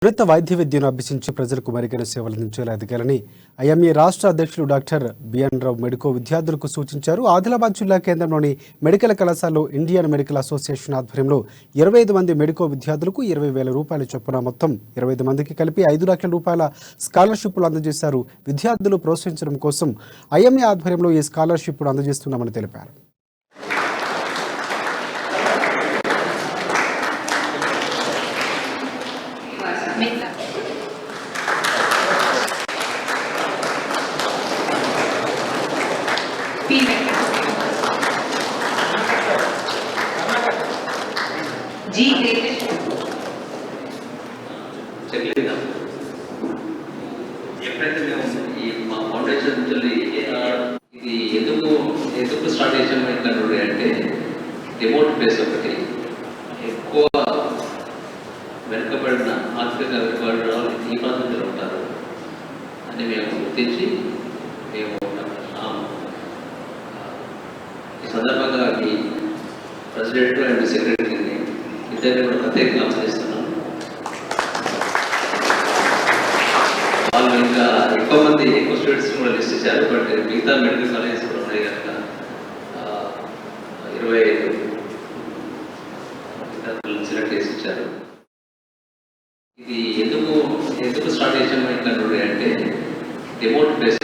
ఉన్నత వైద్య విద్యను అభ్యసించి ప్రజలకు మెరుగైన సేవలు అందించేలా ఎదగాలని ఐఎంఏ రాష్ట్ర అధ్యక్షులు డాక్టర్ బిఎన్ రావు మెడికో విద్యార్థులకు సూచించారు. ఆదిలాబాద్ జిల్లా కేంద్రంలోని మెడికల్ కళాశాలలో ఇండియన్ మెడికల్ అసోసియేషన్ ఆధ్వర్యంలో 25 మంది మెడికో విద్యార్థులకు 20,000 రూపాయల చొప్పున మొత్తం 25 మందికి కలిపి 5 లక్షల రూపాయల స్కాలర్షిప్లు అందజేశారు. విద్యార్థులు ప్రోత్సహించడం కోసం ఐఎంఏ ఆధ్వర్యంలో ఈ స్కాలర్షిప్లు అందజేస్తున్నామని తెలిపారు. ఎప్పుడైతే మేము ఈ మా ఫౌండేషన్ నుంచి ఇది ఎందుకు స్టార్ట్ చేసాము ఏంటంటే అంటే రిమోట్ ప్లేస్ ఒకటి ఎక్కువ వెనుకబడిన ఆర్థిక వెనుకబడిన ఈ ప్రాంతంలో ఉంటారు అని మేము గుర్తించి మేము ఈ సందర్భంగా ఈ ప్రెసిడెంట్ అండ్ సెక్రటరీని ఇద్దరిని కూడా ప్రత్యేకంగా అభినందిస్తున్నాం. వాళ్ళు ఇంకా ఎక్కువ స్టూడెంట్స్ కూడా లిస్ట్ ఇచ్చారు. బట్ మిగతా మెడికల్ కాలేజెస్ కూడా ఉన్నాయి కనుక 25 విద్యార్థులను సెలెక్ట్ చేసి ఇచ్చారు. ఇది ఎందుకు స్టార్ట్ చేసాము ఏంటంటే అంటే రిమోట్ ప్లేస్